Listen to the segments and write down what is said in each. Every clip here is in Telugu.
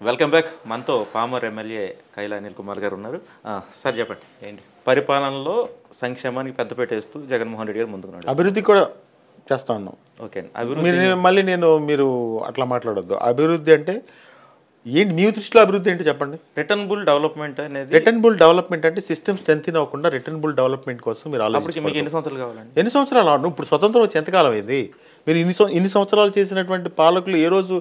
Welcome back. మనతో పామర్ ఎమ్మెల్యే కైలా అనిల్ కుమార్ గారు ఉన్నారు. సార్ చెప్పండి, ఏంటి పరిపాలనలో సంక్షేమానికి పెద్దపీట వేస్తూ జగన్మోహన్ రెడ్డి గారు ముందుకున్నాడు, అభివృద్ధి కూడా చేస్తా ఉన్నాం. ఓకే అండి. అభివృద్ధి మళ్ళీ మీరు అట్లా మాట్లాడొద్దు. అభివృద్ధి అంటే ఏంటి? మీ దృష్టిలో అభివృద్ధి ఏంటి చెప్పండి. రిటర్నబుల్ డెవలప్మెంట్ అనేది, రిటర్నబుల్ డెవలప్మెంట్ అంటే సిస్టమ్ స్ట్రెంత్ అవ్వకుండా రిటర్నబుల్ డెవలప్మెంట్ కోసం మీరు అప్పటికి ఆలోచించి మీకు ఎన్ని సంవత్సరాలు కావాలండి? ఎన్ని సంవత్సరాలు ఆడు ఇప్పుడు స్వతంత్రం వచ్చి ఎంతకాలం అయింది? మీరు ఇన్ని సంవత్సరాలు చేసినటువంటి పాలకులు ఏ రోజు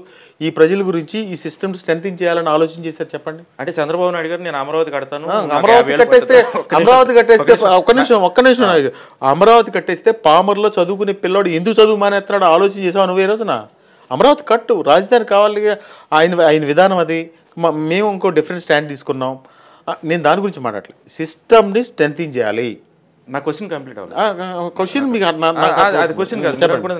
ఈ ప్రజల గురించి ఈ సిస్టమ్ స్ట్రెంత్ చేయాలని ఆలోచన చేశారు చెప్పండి. అంటే చంద్రబాబు నాయుడు గారు నేను అమరావతి కడతాను, అమరావతి కట్టేస్తే ఒక్క నిమిషం అమరావతి కట్టేస్తే పామర్లో చదువుకునే పిల్లోడు ఎందుకు చదువు మానేస్తున్నాడు ఆలోచన చేసావు నువ్వు? ఏ రోజున అమరావతి కట్టు, రాజధాని కావాలి. ఆయన విధానం అది. మేము ఇంకో డిఫరెంట్ స్టాండ్ తీసుకున్నాం. నేను దాని గురించి మాట్లాడలేదు. సిస్టమ్ని స్ట్రెంథింగ్ చేయాలి. నా క్వశ్చన్ కంప్లీట్ అవ్వాలి. క్వశ్చన్ మీకు అది క్వశ్చన్ కాదు,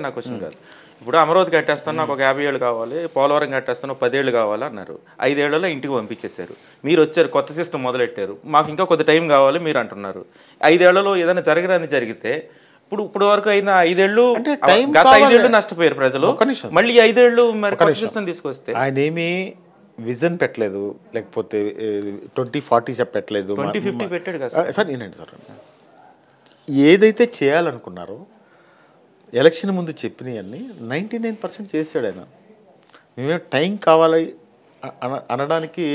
నా క్వశ్చన్ కాదు. ఇప్పుడు అమరావతి కట్టేస్తాను, నాకు ఒక 50 ఏళ్ళు కావాలి, పోలవరం కట్టేస్తాను 10 ఏళ్ళు కావాలి అన్నారు. 5 ఏళ్లలో ఇంటికి పంపించేశారు. మీరు వచ్చారు, కొత్త సిస్టమ్ మొదలెట్టారు, మాకు ఇంకా కొద్ది టైం కావాలి మీరు అంటున్నారు. 5 ఏళ్లలో ఏదైనా జరగడానికి జరిగితే ఇప్పుడు వరకు అయిన 5 ఏళ్ళు, గత 5 ఏళ్ళు నష్టపోయారు ప్రజలు. మళ్ళీ 5 ఏళ్ళు మరి కొత్త సిస్టమ్ తీసుకొస్తే ఆయన ఏమి విజన్ పెట్టలేదు, లేకపోతే 2040 పెట్టలేదు, 2050 పెట్టాడు కదా సార్. నేనండి సార్, ఏదైతే చేయాలనుకున్నారో ఎలక్షన్ ముందు చెప్పినవన్నీ 99% చేశాడు ఆయన. మేమే టైం కావాలి అనడానికి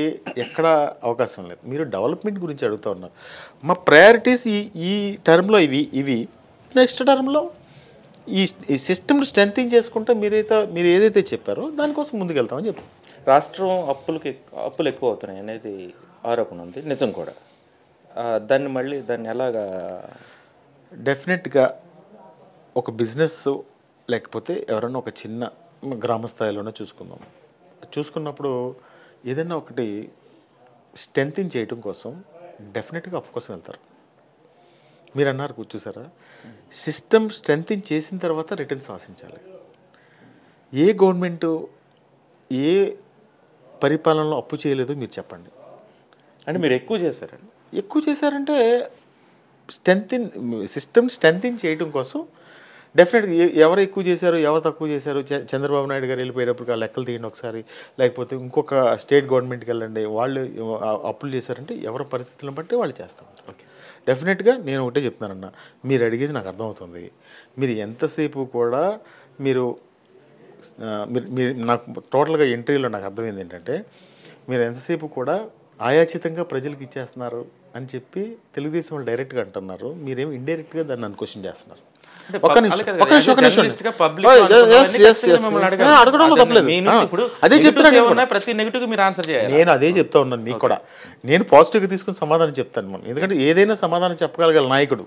ఎక్కడ అవకాశం లేదు. మీరు డెవలప్మెంట్ గురించి అడుగుతూ ఉన్నారు. మా ప్రయారిటీస్ ఈ టర్మ్లో ఇవి నెక్స్ట్ టర్మ్లో ఈ సిస్టమ్ స్ట్రెంథింగ్ చేసుకుంటే మీరు ఏదైతే చెప్పారో దానికోసం ముందుకెళ్తామని చెప్పారు. రాష్ట్రం అప్పులు ఎక్కువ అవుతున్నాయి అనేది ఆరోపణ ఉంది, నిజం కూడా. దాన్ని ఎలాగా? డెఫినెట్గా ఒక బిజినెస్ లేకపోతే ఎవరైనా ఒక చిన్న గ్రామ స్థాయిలోనే చూసుకున్నప్పుడు ఏదైనా ఒకటి స్ట్రెంథింగ్ చేయడం కోసం డెఫినెట్గా అప్పు కోసం వెళ్తారు. మీరు అన్నారు చూసారా, సిస్టమ్ స్ట్రెంథింగ్ చేసిన తర్వాత రిటర్న్స్ ఆశించాలి. ఏ గవర్నమెంటు ఏ పరిపాలనలో అప్పు చేయలేదు మీరు చెప్పండి. అంటే మీరు ఎక్కువ చేశారంటే సిస్టమ్ స్ట్రెంథింగ్ చేయడం కోసం డెఫినెట్గా ఎవరు ఎక్కువ చేశారు, ఎవరు తక్కువ చేశారు. చంద్రబాబు నాయుడు గారు వెళ్ళిపోయేటప్పుడు లెక్కలు తీయండి ఒకసారి, లేకపోతే ఇంకొక స్టేట్ గవర్నమెంట్కి వెళ్ళండి, వాళ్ళు అప్పులు చేశారంటే ఎవరి పరిస్థితులను బట్టి వాళ్ళు చేస్తూ ఉంటారు. డెఫినెట్గా నేను ఒకటే చెప్తున్నానన్న, మీరు అడిగేది నాకు అర్థమవుతుంది. మీరు ఎంతసేపు కూడా మీరు నాకు టోటల్గా ఎంట్రీలో నాకు అర్థమైంది ఏంటంటే, మీరు ఎంతసేపు కూడా ఆయాచితంగా ప్రజలకు ఇచ్చేస్తున్నారు అని చెప్పి తెలుగుదేశం వాళ్ళు డైరెక్ట్గా అంటున్నారు. మీరేమో ఇండైరెక్ట్గా దాన్ని నన్ను క్వశ్చన్ చేస్తున్నారు. అదే నేను అదే చెప్తా ఉన్నాను మీకు కూడా. నేను పాజిటివ్గా తీసుకుని సమాధానం చెప్తాను మనం, ఎందుకంటే ఏదైనా సమాధానం చెప్పగలగాలి నాయకుడు,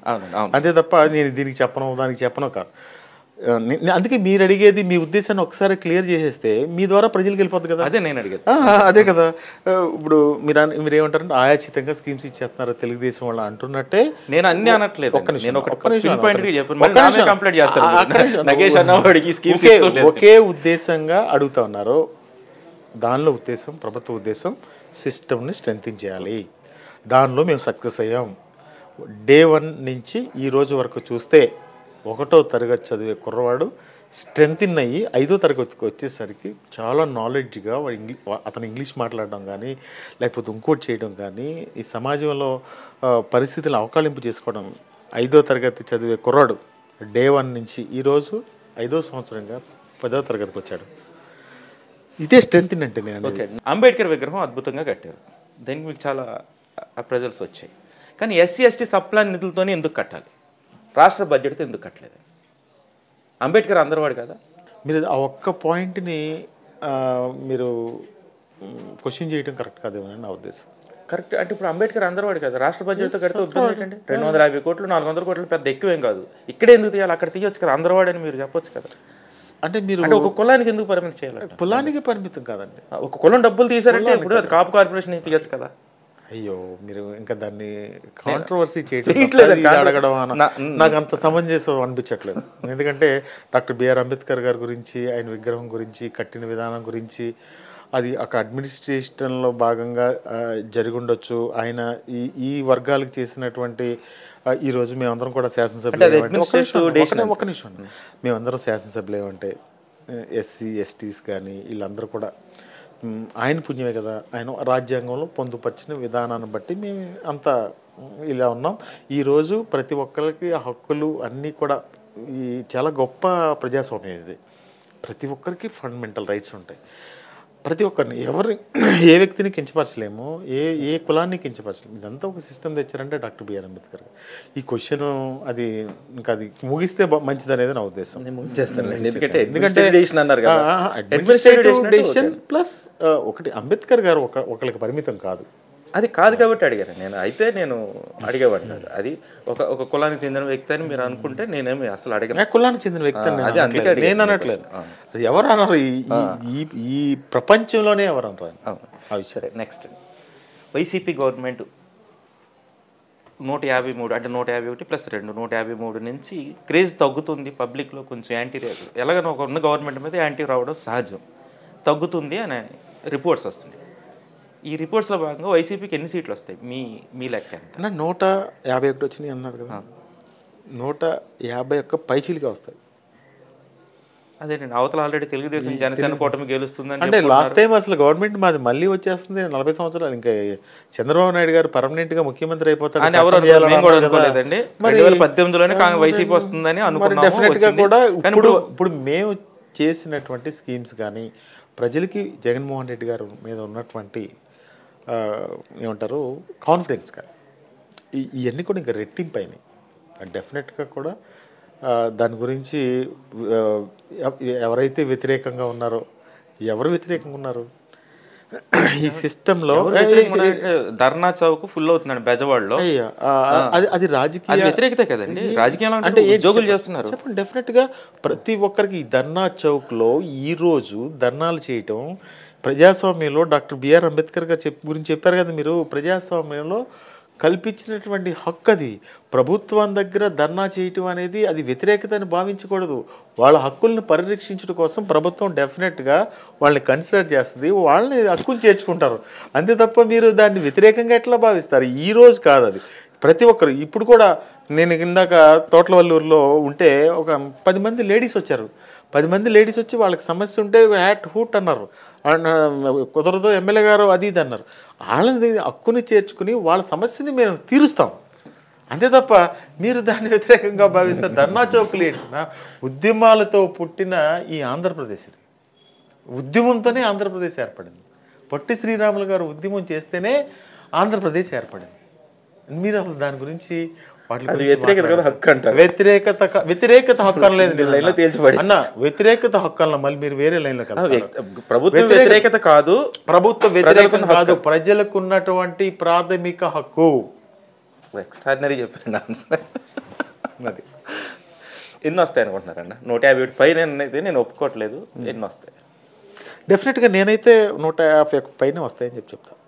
అంతే తప్ప నేను దీనికి చెప్పను దానికి చెప్పను కాదు. అందుకే మీరు అడిగేది మీ ఉద్దేశాన్ని ఒకసారి క్లియర్ చేసేస్తే మీ ద్వారా ప్రజలకు వెళ్ళిపోతుంది కదా. అదే నేను అడిగేది. అదే కదా. ఇప్పుడు మీరు ఏమంటారంటే ఆయాచితంగా స్కీమ్స్ ఇచ్చేస్తున్నారు తెలుగుదేశం వాళ్ళు అంటున్నట్టే. నేను అన్ని అనట్లేదు, ఒకే ఉద్దేశంగా అడుగుతా ఉన్నారు. దానిలో ఉద్దేశం, ప్రభుత్వ ఉద్దేశం సిస్టమ్ని స్ట్రెంథింగ్ చేయాలి. దానిలో మేము సక్సెస్ అయ్యాం. డే 1 నుంచి ఈ రోజు వరకు చూస్తే 1వ తరగతి చదివే కుర్రవాడు స్ట్రెంథిన్ అయ్యి 5వ తరగతికి వచ్చేసరికి చాలా నాలెడ్జ్గా అతను ఇంగ్లీష్ మాట్లాడడం కానీ, లేకపోతే ఇంకోటి చేయడం కానీ, ఈ సమాజంలో పరిస్థితులను అవకాళింపు చేసుకోవడం. 5వ తరగతి చదివే కుర్రాడు డే 1 నుంచి ఈరోజు 5వ సంవత్సరంగా 10వ తరగతికి వచ్చాడు. ఇదే స్ట్రెంథిన్ అంటే. నేను అంబేద్కర్ విగ్రహం అద్భుతంగా కట్టారు, దానికి మీకు చాలా ప్రజల్స్ వచ్చాయి. కానీ ఎస్సీ ఎస్టీ సప్లాన్ నిధులతోనే ఎందుకు కట్టాలి? రాష్ట్ర బడ్జెట్తో ఎందుకు కట్టలేదు? అంబేద్కర్ అందరివాడు కదా. మీరు ఆ ఒక్క పాయింట్ని మీరు క్వశ్చన్ చేయడం కరెక్ట్ కాదేమని నా ఉద్దేశం. కరెక్ట్ అంటే ఇప్పుడు అంబేద్కర్ అందరివాడు కదా, రాష్ట్ర బడ్జెట్తో కడితే ఇబ్బంది ఏంటంటే 250 కోట్లు 400 కోట్లు పెద్ద ఎక్కువేం కాదు. ఇక్కడే ఎందుకు తీయాలి? అక్కడ తీయొచ్చు కదా, అందరివాడు అని మీరు చెప్పొచ్చు కదా. అంటే మీరు ఒక కులానికి ఎందుకు పరిమితం చేయాలి? కులానికి పరిమితం కాదండి. ఒక కులం డబ్బులు తీసారంటే ఇప్పుడు అది కాపు కార్పొరేషన్ తీయచ్చు కదా. అయ్యో, మీరు ఇంకా దాన్ని కాంట్రవర్సీ చేయడం అడగడం నాకు అంత సమంజసం అనిపించట్లేదు. ఎందుకంటే డాక్టర్ బిఆర్ అంబేద్కర్ గారి గురించి, ఆయన విగ్రహం గురించి, కట్టిన విధానం గురించి, అది ఒక అడ్మినిస్ట్రేషన్లో భాగంగా జరిగి ఉండొచ్చు. ఆయన ఈ వర్గాలకు చేసినటువంటి ఈరోజు మేమందరం కూడా శాసనసభ్యులు. ఒక నిమిషం మేమందరం శాసనసభ్యులు ఏమంటే ఎస్సీ ఎస్టీస్ కానీ వీళ్ళందరూ కూడా ఆయన పుణ్యమే కదా, ఆయన రాజ్యాంగంలో పొందుపరిచిన విధానాన్ని బట్టి మేము అంత ఇలా ఉన్నాం. ఈరోజు ప్రతి ఒక్కరికి హక్కులు అన్నీ కూడా ఈ చాలా గొప్ప ప్రజాస్వామ్యం ఇది. ప్రతి ఒక్కరికి ఫండమెంటల్ రైట్స్ ఉంటాయి. ప్రతి ఒక్కరిని ఏ వ్యక్తిని కించపరచలేము, ఏ కులాన్ని కించపరచలేము. ఇదంతా ఒక సిస్టమ్ తెచ్చారంటే డాక్టర్ బిఆర్ అంబేద్కర్. ఈ క్వశ్చన్ అది ఇంకా అది ముగిస్తే మంచిది అనేది నా ఉద్దేశం. ఎందుకంటే అడ్మినిస్ట్రేటివ్ ప్లస్ ఒకటి అంబేద్కర్ గారు ఒకరికి పరిమితం కాదు. అది కాదు కాబట్టి అడిగాను నేను. అయితే నేను అడిగేవాడిని కాదు. అది ఒక కులానికి చెందిన వ్యక్తి అని మీరు అనుకుంటే నేనేమి అసలు అడిగాను. కులానికి చెందిన వ్యక్తి అది అందుకే నేను అనట్లేదు. అది ఎవరు అన్నారు ఈ ప్రపంచంలోనే ఎవరు అన్నారు. అవి సరే. నెక్స్ట్ వైసీపీ గవర్నమెంట్ 153 అంటే 151+2 153 నుంచి క్రేజ్ తగ్గుతుంది పబ్లిక్లో, కొంచెం యాంటీ ఎలాగైనా ఒక ఉన్న గవర్నమెంట్ మీద యాంటీ రావడం సహజం, తగ్గుతుంది అని రిపోర్ట్స్ వస్తున్నాయి. ఈ రిపోర్ట్స్లో భాగంగా వైసీపీకి ఎన్ని సీట్లు వస్తాయి మీ లెక్క? అంటే 151 వచ్చినాయి అన్నారు కదా, 151 పైచీలుగా వస్తాయి. అదేనండి, అవతల ఆల్రెడీ తెలుగుదేశం జనసేన కూటమి గెలుస్తుందని. అంటే లాస్ట్ టైం అసలు గవర్నమెంట్ మాది మళ్ళీ వచ్చేస్తుంది 40 సంవత్సరాలు, ఇంకా చంద్రబాబు నాయుడు గారు పర్మనెంట్గా ముఖ్యమంత్రి అయిపోతాడు అని ఎవరు అనుకోలేదండి. 2018లోనే వైసీపీ వస్తుందని అనుకున్నాము. డెఫినెట్గా కూడా ఇప్పుడు మేము చేసినటువంటి స్కీమ్స్ కానీ ప్రజలకి జగన్మోహన్ రెడ్డి గారు మీద ఉన్నటువంటి ఏమంటారు కాన్ఫిడెన్స్ కానీ ఇవన్నీ కూడా ఇంకా రెట్టింపు అయినాయి. డెఫినెట్గా కూడా దాని గురించి ఎవరైతే వ్యతిరేకంగా ఉన్నారో, ఎవరు వ్యతిరేకంగా ఉన్నారు ఈ సిస్టంలో, ధర్నా చౌక్ ఫుల్ అవుతుందండి బెజవాడలో, అది రాజకీయ వ్యతిరేకత కదండి. రాజకీయాలు అంటే ఉద్యోగులు చేస్తున్నారు. చెప్పండి. డెఫినెట్గా ప్రతి ఒక్కరికి ఈ ధర్నా చౌక్లో ఈరోజు ధర్నాలు చేయటం ప్రజాస్వామ్యంలో డాక్టర్ బిఆర్ అంబేద్కర్ గారు గురించి చెప్పారు కదా మీరు, ప్రజాస్వామ్యంలో కల్పించినటువంటి హక్కు అది. ప్రభుత్వం దగ్గర ధర్నా చేయటం అనేది అది వ్యతిరేకతని భావించకూడదు. వాళ్ళ హక్కులను పరిరక్షించడం కోసం ప్రభుత్వం డెఫినెట్గా వాళ్ళని కన్సిడర్ చేస్తుంది, వాళ్ళని హక్కును చేర్చుకుంటారు. అంతే తప్ప మీరు దాన్ని వ్యతిరేకంగా ఎట్లా భావిస్తారు? ఈరోజు కాదు అది. ప్రతి ఒక్కరు ఇప్పుడు కూడా నేను ఇందాక తోటలవల్లూరులో ఉంటే ఒక 10 మంది లేడీస్ వచ్చారు. 10 మంది లేడీస్ వచ్చి వాళ్ళకి సమస్య ఉంటే హ్యాట్ హూట్ అన్నారు, కుదరదు ఎమ్మెల్యే గారు అది ఇది అన్నారు. వాళ్ళని హక్కుని చేర్చుకుని వాళ్ళ సమస్యని మేము తీరుస్తాం. అంతే తప్ప మీరు దాన్ని వ్యతిరేకంగా భావిస్తారు. ధర్నా చౌకులు ఏంటన్నా ఉద్యమాలతో పుట్టిన ఈ ఆంధ్రప్రదేశ్, ఇది ఉద్యమంతోనే ఆంధ్రప్రదేశ్ ఏర్పడింది. పొట్టి శ్రీరాములు గారు ఉద్యమం చేస్తేనే ఆంధ్రప్రదేశ్ ఏర్పడింది. మీరు అసలు దాని గురించి వ్యతిరేకత హక్కు అంటారు. వ్యతిరేకత హక్కు అనలేదు అన్న, వ్యతిరేకత హక్కు అన్న మళ్ళీ మీరు వేరే లైన్లో ప్రభుత్వ వ్యతిరేకత కాదు, ప్రభుత్వ వ్యతిరేకత కాదు, ప్రజలకు ఉన్నటువంటి ప్రాథమిక హక్కు. ఎక్స్ట్రాడినరీ చెప్పారండి ఆన్సర్. అది ఎన్ని వస్తాయి అనుకుంటున్నారన్న? 151 పైన అయితే నేను ఒప్పుకోవట్లేదు. ఎన్ని వస్తాయి? డెఫినెట్గా నేనైతే 151 పైన వస్తాయని చెప్తాను.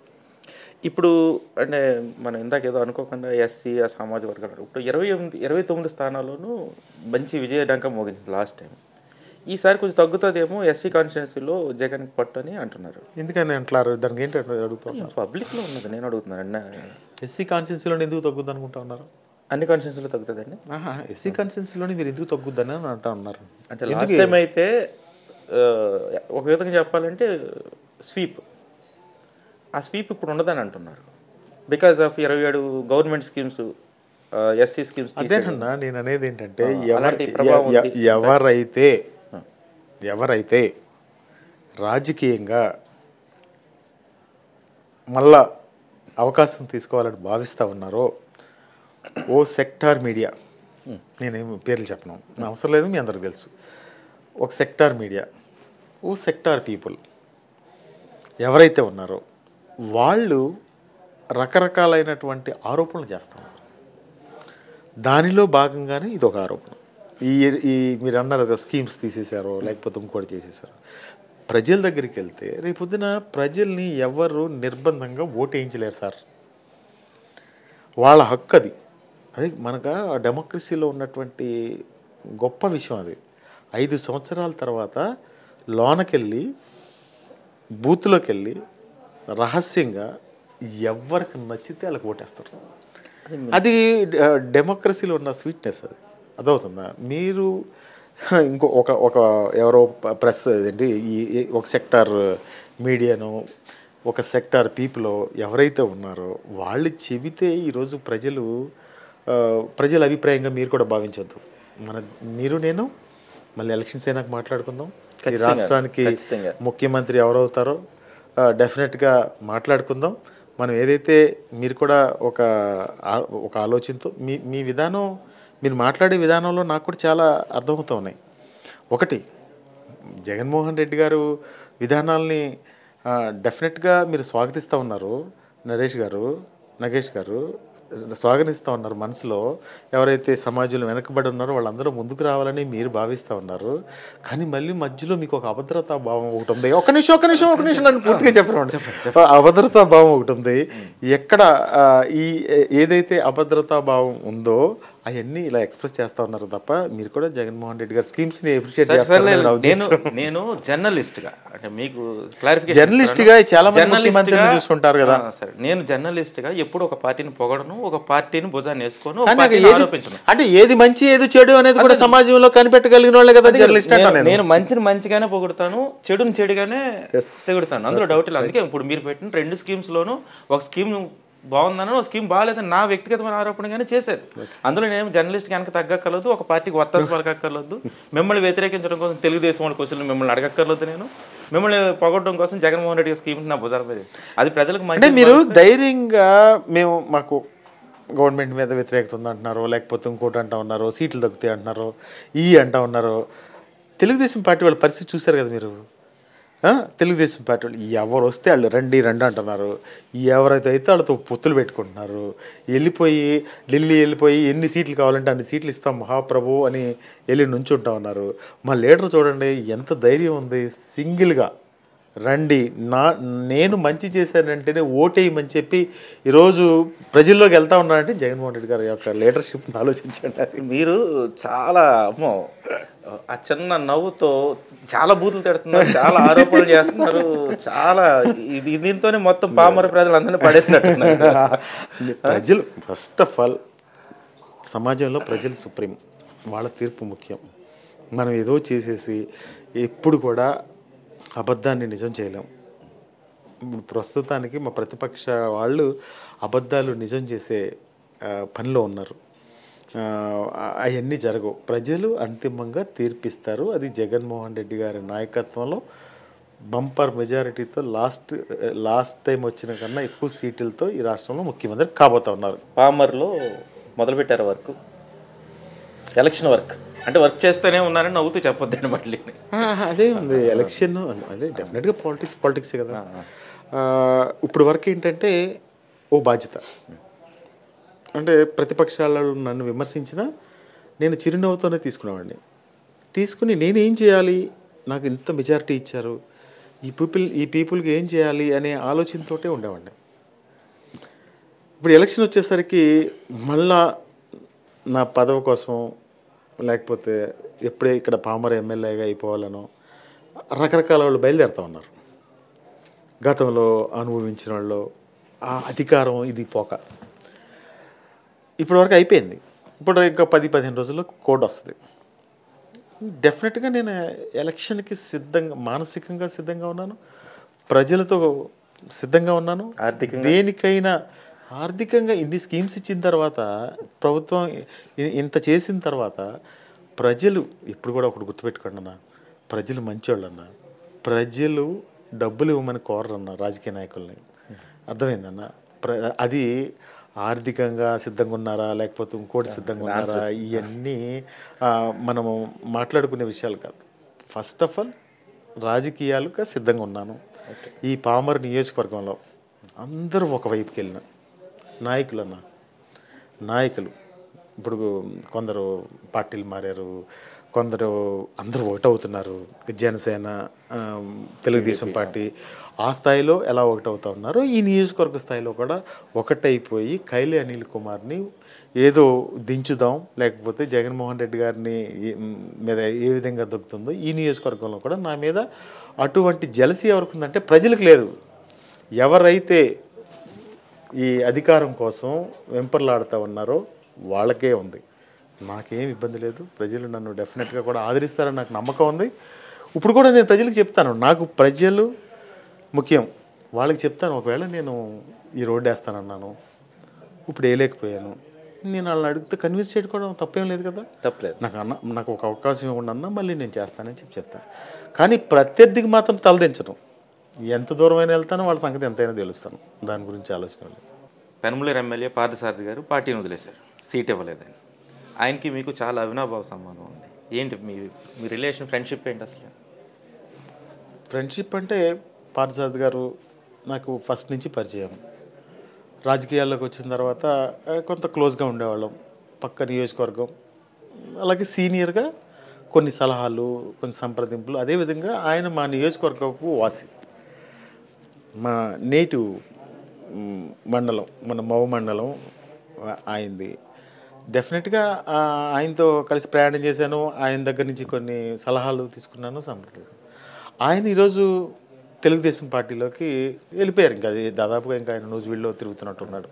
ఇప్పుడు అంటే మనం ఇందాక ఏదో అనుకోకుండా ఎస్సీ ఆ సామాజిక వర్గాలు ఇప్పుడు 29 స్థానాల్లోనూ మంచి విజయడంకం మోగించింది లాస్ట్ టైం. ఈసారి కొంచెం తగ్గుతుందేమో ఎస్సీ కాన్స్టిట్యున్సీలో జగన్కి పట్టు అని అంటున్నారు. ఎందుకని అంటున్నారు? దానికి ఏంటి అడుగుతున్నారు? పబ్లిక్లో ఉన్నది, నేను అడుగుతున్నాను అన్న. ఎస్సీ కాన్స్టిట్యున్సీలో ఎందుకు తగ్గుద్ది అనుకుంటా ఉన్నారు? అన్ని కాన్స్టిట్యున్సీలో తగ్గుతుందండి. ఎస్సీ కాన్స్టిట్యున్సీలోని మీరు ఎందుకు తగ్గుద్దని అని అంటా ఉన్నారు. అంటే లాస్ట్ టైం అయితే ఒక విధంగా చెప్పాలంటే స్వీప్, ఆ స్వీప్ ఇప్పుడు ఉండదని అంటున్నారు. Because of 27 government schemes, SC schemes. అదేనన్నా నేను అనేది ఏంటంటే ఎవరైతే రాజకీయంగా మళ్ళా అవకాశం తీసుకోవాలని భావిస్తూ ఉన్నారో ఓ సెక్టార్ మీడియా, నేనేమి పేర్లు చెప్పను, అవసరం లేదు, మీ అందరికి తెలుసు. ఒక సెక్టార్ మీడియా, ఓ సెక్టార్ పీపుల్ ఎవరైతే ఉన్నారో వాళ్ళు రకరకాలైనటువంటి ఆరోపణలు చేస్తున్నారు. దానిలో భాగంగానే ఇది ఒక ఆరోపణ. ఈ మీరు అన్నారు కదా స్కీమ్స్ తీసేశారో లేకపోతే ఇంకోటి చేసేసారో. ప్రజల దగ్గరికి వెళ్తే రేపొద్దున ప్రజల్ని ఎవరు నిర్బంధంగా ఓటు వేయించలేరు సార్, వాళ్ళ హక్కు అది. అది మనకు డెమోక్రసీలో ఉన్నటువంటి గొప్ప విషయం అది. 5 సంవత్సరాల తర్వాత లోనకెళ్ళి బూత్లోకి వెళ్ళి రహస్యంగా ఎవరికి నచ్చితే వాళ్ళకి ఓటేస్తారు. అది డెమోక్రసీలో ఉన్న స్వీట్నెస్. అది అదవుతుందా? మీరు ఇంకో ఒక ఎవరో ప్రెస్ ఏంటి ఈ ఒక సెక్టార్ మీడియానో ఒక సెక్టార్ పీపుల్ ఎవరైతే ఉన్నారో వాళ్ళు చెబితే ఈరోజు ప్రజల అభిప్రాయంగా మీరు కూడా భావించొద్దు. మీరు నేను మళ్ళీ ఎలక్షన్స్ అయినాక మాట్లాడుకుందాం. ఈ రాష్ట్రానికి ముఖ్యమంత్రి ఎవరవుతారో డెఫినెట్గా మాట్లాడుకుందాం. మనం ఏదైతే మీరు కూడా ఒక ఆలోచనతో మీ విధానం, మీరు మాట్లాడే విధానంలో నాకు కూడా చాలా అర్థమవుతూ ఉన్నాయి. ఒకటి, జగన్మోహన్ రెడ్డి గారు విధానాల్ని డెఫినెట్గా మీరు స్వాగతిస్తూ ఉన్నారు. నగేష్ గారు స్వాగతిస్తూ ఉన్నారు. మనసులో ఎవరైతే సమాజంలో వెనకబడి ఉన్నారో వాళ్ళందరూ ముందుకు రావాలని మీరు భావిస్తూ ఉన్నారు. కానీ మళ్ళీ మధ్యలో మీకు ఒక అభద్రతా భావం ఒకటి ఉంది. ఒక నిమిషం నన్ను పూర్తిగా చెప్పండి. అభద్రతా భావం ఒకటి ఉంది. ఎక్కడ ఏదైతే అభద్రతా భావం ఉందో అవన్నీ ఇలా ఎక్స్ప్రెస్ చేస్తూ ఉన్నారు తప్ప మీరు కూడా జగన్మోహన్ రెడ్డి గారి స్కీమ్స్ని అప్రిషియేట్ చేస్తారు. నేను జర్నలిస్ట్గా, అంటే మీకు క్లారిఫికేషన్, జర్నలిస్ట్గా చాలా మంది చూసుకుంటారు కదా. సరే, నేను జర్నలిస్ట్గా ఎప్పుడు ఒక పార్టీని పొగడను, ఒక పార్టీని భుజాన్ని వేసుకొని ఆరోపించను. అంటే ఏది మంచి ఏది చెడు అనేది కూడా సమాజంలో కనిపెట్టగలిగిన వాళ్ళే కదా జర్నలిస్ట్. నేను మంచిని మంచిగానే పొగుడతాను, చెడుని చెడుగానే తెగుడతాను, అందులో డౌట్ లేదు. అందుకే ఇప్పుడు మీరు పెట్టిన 2 స్కీమ్స్లోనూ ఒక స్కీమ్ బాగుందని, ఒక స్కీమ్ బాగాలేదని నా వ్యక్తిగతమైన ఆరోపణగానే చేశారు. అందులో నేను జర్నలిస్ట్ కనుక తగ్గక్కర్లేదు, ఒక పార్టీకి వత్తాసు పలకక్కర్లేదు, మిమ్మల్ని వ్యతిరేకించడం కోసం తెలుగుదేశం వాళ్ళ క్వశ్చన్లు మిమ్మల్ని అడగక్కర్లేదు, నేను మిమ్మల్ని పొగడడం కోసం జగన్మోహన్ రెడ్డి స్కీమ్ నా భుజాలపై అది ప్రజలకు అంటే మీరు ధైర్యంగా మాకు గవర్నమెంట్ మీద వ్యతిరేకత ఉంది అంటున్నారు, లేకపోతే ఇంకోటి అంటూ ఉన్నారు, సీట్లు తగ్గుతాయి అంటున్నారు, అంటూ ఉన్నారు. తెలుగుదేశం పార్టీ వాళ్ళ పరిస్థితి చూశారు కదా మీరు. తెలుగుదేశం పార్టీ వాళ్ళు ఎవరు వస్తే వాళ్ళు రండి అంటున్నారు. ఎవరైతే అయితే వాళ్ళతో పొత్తులు పెట్టుకుంటున్నారు. ఢిల్లీ వెళ్ళిపోయి ఎన్ని సీట్లు కావాలంటే అన్ని సీట్లు ఇస్తాం మహాప్రభు అని నుంచుంటా ఉన్నారు. మా లీడర్ చూడండి ఎంత ధైర్యం ఉంది, సింగిల్గా రండి, నేను మంచి చేశానంటేనే ఓటేయమని చెప్పి ఈరోజు ప్రజల్లోకి వెళ్తా ఉన్నారంటే జగన్మోహన్ రెడ్డి గారి యొక్క లీడర్షిప్ని ఆలోచించండి. మీరు చాలా ఆ చిన్న నవ్వుతో చాలా బూతులు తిడుతున్నారు, చాలా ఆరోపణలు చేస్తున్నారు, చాలా దీంతోనే మొత్తం పామర ప్రజలందరినీ పడేసినట్టున్నారు. ప్రజలు ఫస్ట్ ఆఫ్ ఆల్ సమాజంలో ప్రజలు సుప్రీం, వాళ్ళ తీర్పు ముఖ్యం. మనం ఏదో చేసేసి ఎప్పుడు కూడా అబద్ధాన్ని నిజం చేయలేం. ప్రస్తుతానికి మా ప్రతిపక్ష వాళ్ళు అబద్ధాలు నిజం చేసే పనిలో ఉన్నారు. అవన్నీ జరగవు. ప్రజలు అంతిమంగా తీర్పిస్తారు. అది జగన్మోహన్ రెడ్డి గారి నాయకత్వంలో బంపర్ మెజారిటీతో లాస్ట్ టైం వచ్చిన కన్నా ఎక్కువ సీట్లతో ఈ రాష్ట్రంలో ముఖ్యమంత్రి కాబోతా ఉన్నారు. పామర్లో మొదలుపెట్టారు వర్క్, ఎలక్షన్ వర్క్ అంటే వర్క్ చేస్తూనే ఉన్నారని నవ్వుతూ చెప్పొద్దండి మళ్ళీ. అదే ఉంది ఎలక్షన్ అంటే డెఫినెట్గా పాలిటిక్స్ కదా. ఇప్పుడు వర్క్ ఏంటంటే ఓ బాధ్యత. అంటే ప్రతిపక్షాలలో నన్ను విమర్శించినా నేను చిరునవ్వుతోనే తీసుకునేవాడిని. తీసుకుని నేనేం చేయాలి, నాకు ఇంత మెజారిటీ ఇచ్చారు, ఈ పీపుల్కి ఏం చేయాలి అనే ఆలోచనతోటే ఉండేవాడిని. ఇప్పుడు ఎలక్షన్ వచ్చేసరికి మళ్ళా నా పదవి కోసం, లేకపోతే ఎప్పుడే ఇక్కడ పామర ఎమ్మెల్యేగా అయిపోవాలనో రకరకాల వాళ్ళు బయలుదేరుతూ ఉన్నారు. గతంలో అనుభవించిన వాళ్ళు ఆ అధికారం ఇది పోక ఇప్పటివరకు అయిపోయింది. ఇప్పుడు ఇంకా 10-15 రోజుల్లో కోడ్ వస్తుంది. డెఫినెట్గా నేను ఎలక్షన్కి మానసికంగా సిద్ధంగా ఉన్నాను, ప్రజలతో సిద్ధంగా ఉన్నాను. దేనికైనా ఆర్థికంగా ఇన్ని స్కీమ్స్ ఇచ్చిన తర్వాత, ప్రభుత్వం ఇంత చేసిన తర్వాత ప్రజలు ఇప్పుడు కూడా ఒకటి గుర్తుపెట్టుకోండి అన్న, ప్రజలు మంచివాళ్ళు. ప్రజలు డబ్బులు ఇవ్వమని కోరరన్న రాజకీయ నాయకుల్ని. అర్థమైందన్న. అది ఆర్థికంగా సిద్ధంగా ఉన్నారా, లేకపోతే ఇంకోటి సిద్ధంగా ఉన్నారా, ఇవన్నీ మనము మాట్లాడుకునే విషయాలు కాదు. ఫస్ట్ ఆఫ్ ఆల్ రాజకీయాలుగా సిద్ధంగా ఉన్నాను. ఈ పామర్ నియోజకవర్గంలో అందరూ ఒకవైపుకి వెళ్ళిన నాయకులు ఇప్పుడు కొందరు పార్టీలు మారారు, కొందరు అందరూ ఒకటవుతున్నారు. జనసేన, తెలుగుదేశం పార్టీ ఆ స్థాయిలో ఎలా ఒకటవుతూ ఉన్నారు, ఈ నియోజకవర్గ స్థాయిలో కూడా ఒకటైపోయి కైలే అనిల్ కుమార్ని ఏదో దించుదాం, లేకపోతే జగన్మోహన్ రెడ్డి గారిని మీద ఏ విధంగా దొక్కుతుందో ఈ నియోజకవర్గంలో కూడా నా మీద అటువంటి జలసీ ఎవరికి ఉందంటే ప్రజలకు లేదు. ఎవరైతే ఈ అధికారం కోసం వెంపర్లాడుతూ ఉన్నారో వాళ్ళకే ఉంది. నాకేం ఇబ్బంది లేదు. ప్రజలు నన్ను డెఫినెట్గా కూడా ఆదరిస్తారని నాకు నమ్మకం ఉంది. ఇప్పుడు కూడా నేను ప్రజలకు చెప్తాను, నాకు ప్రజలు ముఖ్యం. వాళ్ళకి చెప్తాను, ఒకవేళ నేను ఈ రోడ్డు వేస్తానన్నాను, ఇప్పుడు వేయలేకపోయాను, నేను వాళ్ళని అడిగితే కన్విన్స్ చేయడం తప్పేం లేదు కదా. తప్పలేదు. నాకు ఒక అవకాశం ఇవ్వండి అన్నా, మళ్ళీ నేను చేస్తానని చెప్తాను. కానీ ప్రత్యర్థికి మాత్రం తలదించడం. ఎంత దూరమైనా వెళ్తానో వాళ్ళ సంగతి ఎంతైనా తెలుస్తాను. దాని గురించి ఆలోచన లేదు. పెనమలూరు ఎమ్మెల్యే పార్థసారథి గారు పార్టీని వదిలేశారు, సీట్ ఇవ్వలేదని. ఆయనకి మీకు చాలా అవినాభావ సంబంధం ఉంది. ఏంటి మీ రిలేషన్, ఫ్రెండ్షిప్ ఏంటి అసలు? ఫ్రెండ్షిప్ అంటే పార్థసారథి గారు నాకు ఫస్ట్ నుంచి పరిచయం. రాజకీయాల్లోకి వచ్చిన తర్వాత కొంత క్లోజ్గా ఉండేవాళ్ళం, పక్క నియోజకవర్గం. అలాగే సీనియర్గా కొన్ని సలహాలు, కొన్ని సంప్రదింపులు. అదేవిధంగా ఆయన మా నియోజకవర్గపు వాసి, మా నేటివ్ మండలం, మన మౌ మండలం ఆయనది. డెఫినెట్గా ఆయనతో కలిసి ప్రయాణం చేశాను, ఆయన దగ్గర నుంచి కొన్ని సలహాలు తీసుకున్నాను, సంప్రదించాను. ఆయన ఈరోజు తెలుగుదేశం పార్టీలోకి వెళ్ళిపోయారు. ఇంకా అది దాదాపుగా ఇంకా ఆయన నూజివీడులో తిరుగుతున్నట్టున్నాడు.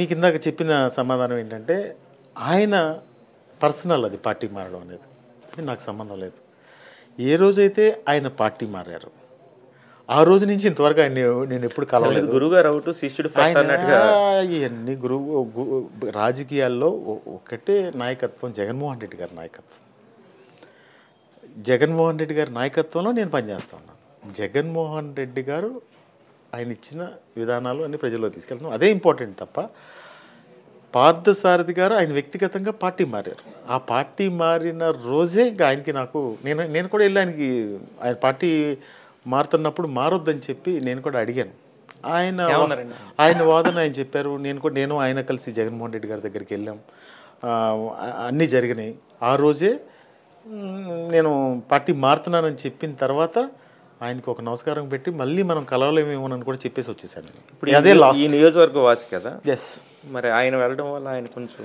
మీకు ఇందాక చెప్పిన సమాధానం ఏంటంటే, ఆయన పర్సనల్ అది పార్టీ మారడం అనేది. నాకు సంబంధం లేదు. ఏ రోజైతే ఆయన పార్టీ మారారు ఆ రోజు నుంచి ఇంతవరకు ఆయన నేను ఎప్పుడు కలవలేదు. గురుగారు అవుట్, శిష్యుడు ఇవన్నీ రాజకీయాల్లో ఒకటే నాయకత్వం, జగన్మోహన్ రెడ్డి గారి నాయకత్వం. జగన్మోహన్ రెడ్డి గారి నాయకత్వంలో నేను పనిచేస్తా ఉన్నాను. జగన్మోహన్ రెడ్డి గారు ఆయన ఇచ్చిన విధానాలు అన్ని ప్రజల్లో తీసుకెళ్తున్నాం, అదే ఇంపార్టెంట్ తప్ప పార్థసారథి గారు ఆయన వ్యక్తిగతంగా పార్టీ మారారు. ఆ పార్టీ మారిన రోజే ఇంకా ఆయనకి నాకు నేను కూడా వెళ్ళి ఆయన పార్టీ మారుతున్నప్పుడు మారొద్దని చెప్పి నేను కూడా అడిగాను. ఆయన వాదన ఆయన చెప్పారు. నేను ఆయన కలిసి జగన్మోహన్ రెడ్డి గారి దగ్గరికి వెళ్ళాం, అన్నీ జరిగినాయి. ఆ రోజే నేను పార్టీ మారుతున్నానని చెప్పిన తర్వాత ఆయనకు ఒక నమస్కారం పెట్టి మళ్ళీ మనం కలవలేమేమోనని కూడా చెప్పేసి వచ్చేసాను. ఇప్పుడు అదే ఈ నియోజకవర్గ వాసి కదా. ఎస్. మరి ఆయన వెళ్ళడం వల్ల ఆయన కొంచెం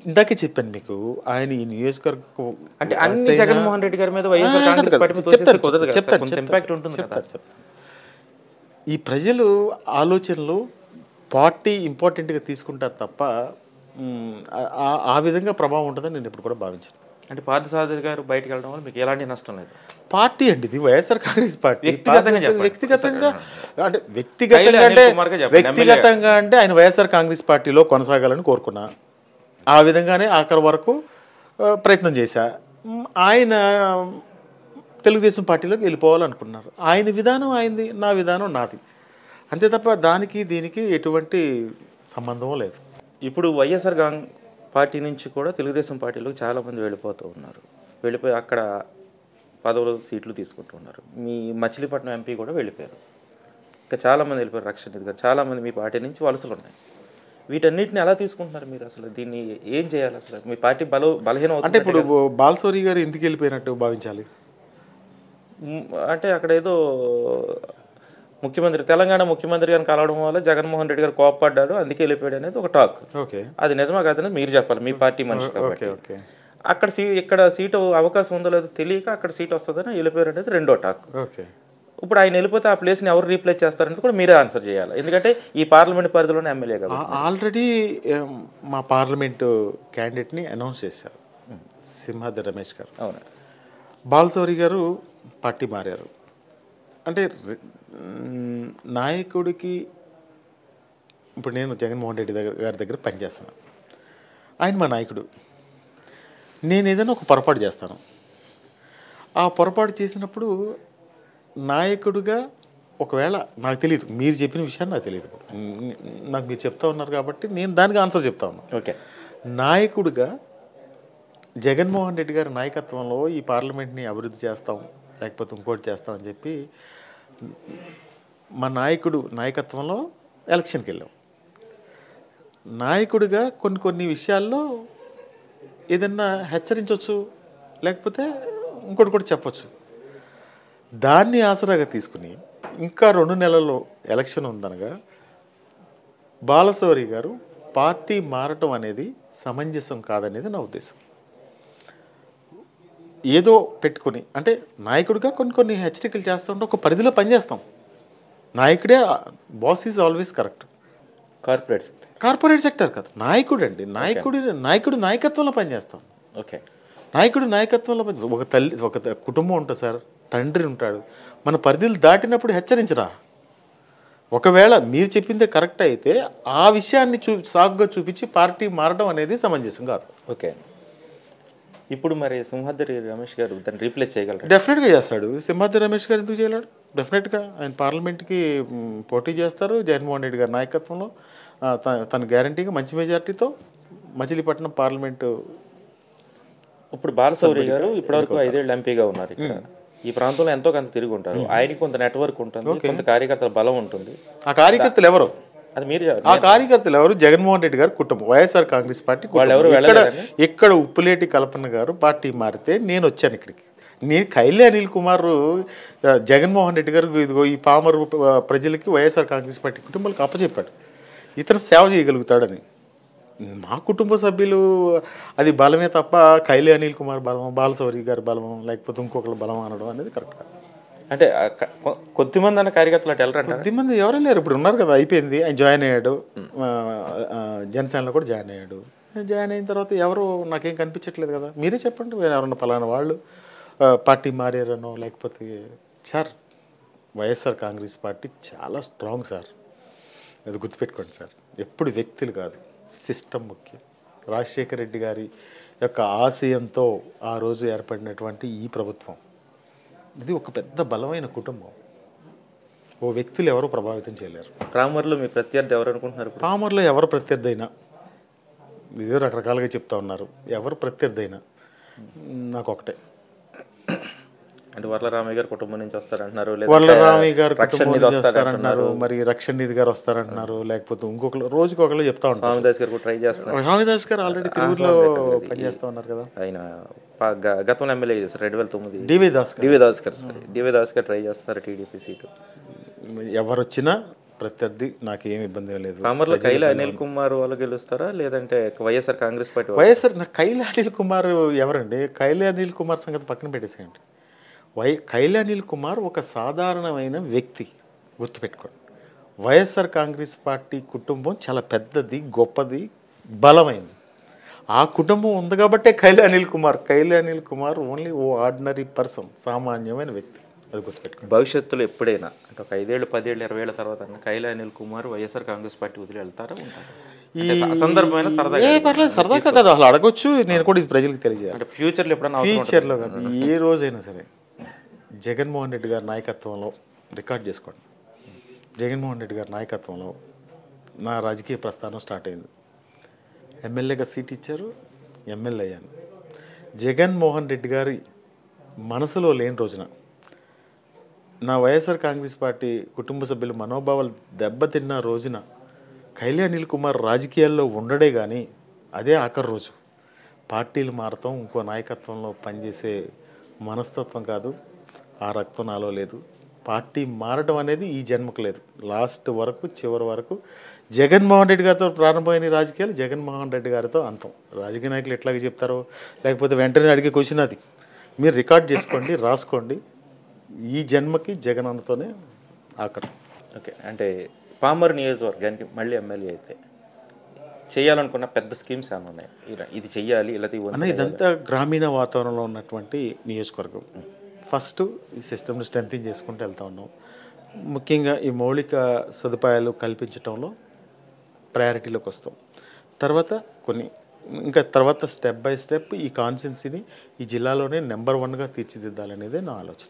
ఇందాకే చెప్పాను మీకు, ఆయన ఈ నియోజకవర్గం అంటే అన్ని జగన్మోహన్ రెడ్డి గారి మీద వైఎస్ఆర్ కాంగ్రెస్ పార్టీ మీద తోసేస్తే కుదరదు కదా సార్, కొంత ఇంపాక్ట్ ఉంటుంది కదా. ఈ ప్రజలు ఆలోచనలు పార్టీ ఇంపార్టెంట్గా తీసుకుంటారు తప్ప ఆ విధంగా ప్రభావం ఉంటుందని నేను ఇప్పుడు కూడా భావించాను. అంటే పార్థసారథి గారు బయటకు వెళ్ళడం వల్ల మీకు ఎలాంటి నష్టం లేదు. పార్టీ అండి ఇది, వైఎస్ఆర్ కాంగ్రెస్ పార్టీ. వ్యక్తిగతంగా అంటే ఆయన వైఎస్ఆర్ కాంగ్రెస్ పార్టీలో కొనసాగాలని కోరుకున్నా, ఆ విధంగానే ఆఖరి వరకు ప్రయత్నం చేశా. ఆయన తెలుగుదేశం పార్టీలోకి వెళ్ళిపోవాలనుకున్నారు. ఆయన విధానం ఆయనది, నా విధానం నాది, అంతే తప్ప దానికి దీనికి ఎటువంటి సంబంధం లేదు. ఇప్పుడు వైఎస్ఆర్ పార్టీ నుంచి కూడా తెలుగుదేశం పార్టీలోకి చాలామంది వెళ్ళిపోతూ ఉన్నారు. వెళ్ళిపోయి అక్కడ పదవులు, సీట్లు తీసుకుంటూ ఉన్నారు. మీ మచిలీపట్నం ఎంపీ కూడా వెళ్ళిపోయారు. ఇంకా చాలామంది వెళ్ళిపోయారు. రక్షణ నిధి గారు, చాలామంది మీ పార్టీ నుంచి వలసలు ఉన్నాయి. వీటన్నిటిని ఎలా తీసుకుంటున్నారు మీరు? అసలు దీన్ని ఏం చేయాలి? అసలు మీ పార్టీ బలహీనం అంటే ఇప్పుడు బాలశౌరి గారు ఎందుకు వెళ్ళిపోయినట్టు భావించాలి? అంటే అక్కడ ఏదో ముఖ్యమంత్రి, తెలంగాణ ముఖ్యమంత్రి గారిని కలవడం వల్ల జగన్మోహన్ రెడ్డి గారు కోపపడ్డాడు, అందుకే వెళ్ళిపోయాడు అనేది ఒక టాక్. ఓకే, అది నిజమా కాదనేది మీరు చెప్పాలి, మీ పార్టీ మనిషి కాబట్టి. అక్కడ ఇక్కడ సీటు అవకాశం ఉందో లేదో తెలియక అక్కడ సీట్ వస్తుందని వెళ్ళిపోయారు అనేది రెండో టాక్. ఓకే, ఇప్పుడు ఆయన వెళ్ళిపోతే ఆ ప్లేస్ని ఎవరు రీప్లేస్ చేస్తారనేది కూడా మీరే ఆన్సర్ చేయాలి, ఎందుకంటే ఈ పార్లమెంట్ పరిధిలోనే ఎమ్మెల్యే కదా. ఆల్రెడీ మా పార్లమెంటు క్యాండిడేట్ని అనౌన్స్ చేశారు, సింహాద్రి రమేష్ గారు. అవును. బాలశౌరి గారు పార్టీ మారారు. అంటే నాయకుడికి ఇప్పుడు నేను జగన్మోహన్ రెడ్డి గారి దగ్గర పనిచేస్తాను, ఆయన మా నాయకుడు. నేను ఏదైనా ఒక పొరపాటు చేస్తాను, ఆ పొరపాటు చేసినప్పుడు నాయకుడిగా ఒకవేళ నాకు తెలియదు, మీరు చెప్పిన విషయాన్ని నాకు తెలియదు, నాకు మీరు చెప్తా ఉన్నారు కాబట్టి నేను దానికి ఆన్సర్ చెప్తా ఉన్నాను. ఓకే, నాయకుడిగా జగన్మోహన్ రెడ్డి గారి నాయకత్వంలో ఈ పార్లమెంట్ని అభివృద్ధి చేస్తాం, లేకపోతే ఇంకోటి చేస్తామని చెప్పి మా నాయకుడు నాయకత్వంలో ఎలక్షన్కి వెళ్ళాం. నాయకుడిగా కొన్ని విషయాల్లో ఏదన్నా హెచ్చరించవచ్చు, లేకపోతే ఇంకోటి కూడా చెప్పచ్చు. దాన్ని ఆసరాగా తీసుకుని ఇంకా 2 నెలల్లో ఎలక్షన్ ఉందనగా బాలశౌరి గారు పార్టీ మారటం అనేది సమంజసం కాదనేది నా ఉద్దేశం. ఏదో పెట్టుకొని అంటే నాయకుడిగా కొన్ని హెచ్చరికలు చేస్తుంటే ఒక పరిధిలో పనిచేస్తాం. నాయకుడే, boss is always correct. Corporate sector కదా, నాయకుడు అండి, నాయకుడు నాయకత్వంలో పనిచేస్తాం. ఓకే, నాయకుడు నాయకత్వంలో ఒక కుటుంబం ఉంటుంది సార్, తండ్రి ఉంటాడు. మన పరిధులు దాటినప్పుడు హెచ్చరించరా. ఒకవేళ మీరు చెప్పిందే కరెక్ట్ అయితే ఆ విషయాన్ని సాగుగా చూపించి పార్టీ మారడం అనేది సమంజసం కాదు. ఓకే, ఇప్పుడు మరి సింహాద్రి రమేష్ గారు దాన్ని రీప్లేస్ చేయగలరు? డెఫినెట్గా చేస్తాడు. సింహాద్రి రమేష్ గారు ఎందుకు చేయలేడు? డెఫినెట్గా ఆయన పార్లమెంట్కి పోటీ చేస్తారు జగన్మోహన్ రెడ్డి గారి నాయకత్వంలో. తన గ్యారంటీగా మంచి మెజార్టీతో మచిలీపట్నం పార్లమెంటు. ఇప్పుడు బాలశౌరి గారు ఇప్పటివరకు 5 ఏళ్ళు ఎంపీగా ఉన్నారు ఇక్కడ. ఈ ప్రాంతంలో ఎంతో కొంత తిరిగి ఉంటారు. ఆయనకి కొంత నెట్వర్క్ ఉంటుంది, కొంత కార్యకర్తల బలం ఉంటుంది. ఆ కార్యకర్తలు ఎవరు? అది మీరు ఆ కార్యకర్తలు ఎవరు? జగన్మోహన్ రెడ్డి గారి కుటుంబం, వైఎస్ఆర్ కాంగ్రెస్ పార్టీ. ఇక్కడ ఉప్పులేటి కల్పన గారు పార్టీ మారితే నేను వచ్చాను ఇక్కడికి. నేను కైలే అనిల్ కుమార్ జగన్మోహన్ రెడ్డి గారు ఇదిగో ఈ పామరు ప్రజలకి వైఎస్ఆర్ కాంగ్రెస్ పార్టీ కుటుంబాలకు అప్పచెప్పాడు, ఇతను సేవ చేయగలుగుతాడని. మా కుటుంబ సభ్యులు అది బలమే తప్ప కైలే అనిల్ కుమార్ బలం, బాలశౌరి గారి బలం, లేకపోతే ఇంకొకరు బలం అనడం అనేది కరెక్ట్ కాదు. అంటే కొద్దిమంది అన్న కార్యకర్తలు అటు వెళ్ళరంట. కొద్దిమంది ఎవరు లేరు, ఇప్పుడు ఉన్నారు కదా, అయిపోయింది. ఆయన జాయిన్ అయ్యాడు, జనసేనలో కూడా జాయిన్ అయ్యాడు. జాయిన్ అయిన తర్వాత ఎవరు నాకేం కనిపించట్లేదు కదా. మీరే చెప్పండి, ఎవరన్నా పలానా వాళ్ళు పార్టీ మారారనో లేకపోతే. సార్, వైఎస్ఆర్ కాంగ్రెస్ పార్టీ చాలా స్ట్రాంగ్ సార్, అది గుర్తుపెట్టుకోండి సార్. ఎప్పుడు వ్యక్తులు కాదు, సిస్టమ్ ముఖ్యం. రాజశేఖర రెడ్డి గారి యొక్క ఆశయంతో ఆ రోజు ఏర్పడినటువంటి ఈ ప్రభుత్వం, ఇది ఒక పెద్ద బలమైన కుటుంబం. ఓ వ్యక్తులు ఎవరు ప్రభావితం చేయలేరు. పామర్లో మీ ప్రత్యర్థి ఎవరు అనుకుంటున్నారు? పామర్లో ఎవరు ప్రత్యర్థి అయినా, ఇదే రకరకాలుగా చెప్తా ఉన్నారు, ఎవరు ప్రత్యర్థి అయినా నాకు ఒకటే. అంటే వరలరామయ్య గారు కుటుంబం నుంచి వస్తారంటున్నారు, వరలరామయ్య గారు కుటుంబం నుంచి వస్తారంటున్నారు, మరి రక్షణ్ నిధి గారు వస్తారంటున్నారు, లేకపోతే ఇంకొకరు రోజుకి ఒకళ్ళు చెప్తా ఉంటారు. స్వామిదాస్ గారు ట్రై చేస్తున్నారు. స్వామిదాస్ గారు ఆల్రెడీ తిరువురులో పనిచేస్తా ఉన్నారు కదా. ఆయన గతంలో ఎమ్మెల్యే చేశారు 2009. డివి దాస్ గారు ట్రై చేస్తున్నారు టీడీపీ సీటు. ఎవరు వచ్చినా ప్రత్యర్థి నాకు ఏమి ఇబ్బంది లేదు. పామర్లో కైలా అనిల్ కుమార్ వాళ్ళు గెలుస్తారా లేదంటే వైఎస్ఆర్ కాంగ్రెస్ పార్టీ? వైఎస్ఆర్ కైలా అనిల్ కుమార్ ఎవరండి? కైలా అనిల్ కుమార్ సంగతి పక్కన పెట్టేసేయండి. కైలా అనిల్ కుమార్ ఒక సాధారణమైన వ్యక్తి, గుర్తుపెట్టుకోండి. వైఎస్ఆర్ కాంగ్రెస్ పార్టీ కుటుంబం చాలా పెద్దది, గొప్పది, బలమైనది. ఆ కుటుంబం ఉంది కాబట్టే కైలా అనిల్ కుమార్ ఓన్లీ ఓ ఆర్డినరీ పర్సన్, సామాన్యమైన వ్యక్తి, అది గుర్తుపెట్టుకోండి. భవిష్యత్తులో ఎప్పుడైనా అంటే ఒక 5 ఏళ్ళు 10 ఏళ్ళు 20 ఏళ్ళ తర్వాత కైలా అనిల్ కుమార్ వైఎస్ఆర్ కాంగ్రెస్ పార్టీ వదిలి వెళ్తారా ఉంటారా? ఈ సందర్భమైన సరదాగా కదా అసలు అడగొచ్చు. నేను కూడా ఇది ప్రజలకు తెలియజేయాలి. అంటే ఫ్యూచర్లో ఎప్పుడైనా ఫ్యూచర్లో కాదు, ఏ రోజైనా సరే జగన్మోహన్ రెడ్డి గారి నాయకత్వంలో రికార్డ్ చేసుకోండి. జగన్మోహన్ రెడ్డి గారి నాయకత్వంలో నా రాజకీయ ప్రస్థానం స్టార్ట్ అయింది. ఎమ్మెల్యేగా సీట్ ఇచ్చారు, ఎమ్మెల్యే అయ్యాను. జగన్మోహన్ రెడ్డి గారి మనసులో లేని రోజున, నా వైఎస్ఆర్ కాంగ్రెస్ పార్టీ కుటుంబ సభ్యుల మనోభావాలు దెబ్బతిన్న రోజున కైలా అనిల్ కుమార్ రాజకీయాల్లో ఉండడే కానీ అదే ఆఖరి రోజు. పార్టీలు మారతాం, ఇంకో నాయకత్వంలో పనిచేసే మనస్తత్వం కాదు, ఆ రక్తం నాలో లేదు. పార్టీ మారడం అనేది ఈ జన్మకు లేదు. లాస్ట్ వరకు, చివరి వరకు జగన్మోహన్ రెడ్డి గారితో ప్రారంభమైన రాజకీయాలు జగన్మోహన్ రెడ్డి గారితో అంతం. రాజకీయ నాయకులు ఎట్లాగే చెప్తారో లేకపోతే వెంటనే అడిగే క్వశ్చన్ అది. మీరు రికార్డ్ చేసుకోండి, రాసుకోండి. ఈ జన్మకి జగన్ అన్నతోనే ఆఖరు. ఓకే, అంటే పామర్ నియోజకవర్గానికి మళ్ళీ ఎమ్మెల్యే అయితే చేయాలనుకున్న పెద్ద స్కీమ్స్ ఏమైనా ఉన్నాయి? ఇది చెయ్యాలి ఇలా అన్న, ఇదంతా గ్రామీణ వాతావరణంలో ఉన్నటువంటి నియోజకవర్గం. ఫస్ట్ ఈ సిస్టమ్ని స్ట్రెంథింగ్ చేసుకుంటూ వెళ్తూ ఉన్నాం. ముఖ్యంగా ఈ మౌలిక సదుపాయాలు కల్పించడంలో ప్రయారిటీలోకి వస్తాం. తర్వాత తర్వాత స్టెప్ బై స్టెప్ ఈ కాన్స్టిట్యున్సీని ఈ జిల్లాలోనే నెంబర్ 1గా తీర్చిదిద్దాలనేదే నా ఆలోచన.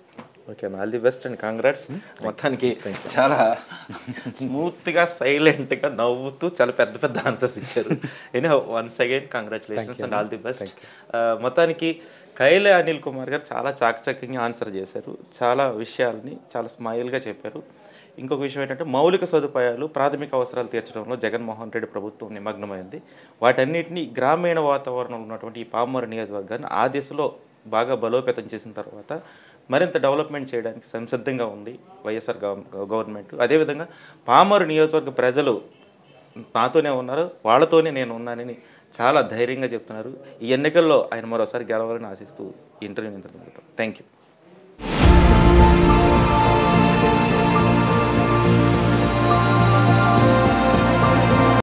Okay, all the best and congrats. మొత్తానికి చాలా స్మూత్గా, సైలెంట్గా, నవ్వుతూ చాలా పెద్ద పెద్ద ఆన్సర్స్ ఇచ్చారు. Once again congratulations and all the best. మొత్తానికి కైలా అనిల్ కుమార్ గారు చాలా చాకచక్యంగా ఆన్సర్ చేశారు. చాలా విషయాల్ని చాలా స్మైల్గా చెప్పారు. ఇంకొక విషయం ఏంటంటే మౌలిక సదుపాయాలు, ప్రాథమిక అవసరాలు తీర్చడంలో జగన్మోహన్ రెడ్డి ప్రభుత్వం నిమగ్నమైంది. వాటన్నిటినీ గ్రామీణ వాతావరణంలో ఉన్నటువంటి ఈ పామర్ నియోజకవర్గాన్ని ఆ దిశలో బాగా బలోపేతం చేసిన తర్వాత మరింత డెవలప్మెంట్ చేయడానికి సంసిద్ధంగా ఉంది వైఎస్ఆర్ గవర్నమెంట్. అదేవిధంగా పామర్ నియోజకవర్గ ప్రజలు నాతోనే ఉన్నారు, వాళ్ళతోనే నేను ఉన్నానని చాలా ధైర్యంగా చెప్తున్నారు. ఈ ఎన్నికల్లో ఆయన మరోసారి గెలవాలని ఆశిస్తూ ఈ ఇంటర్వ్యూ. Thank you.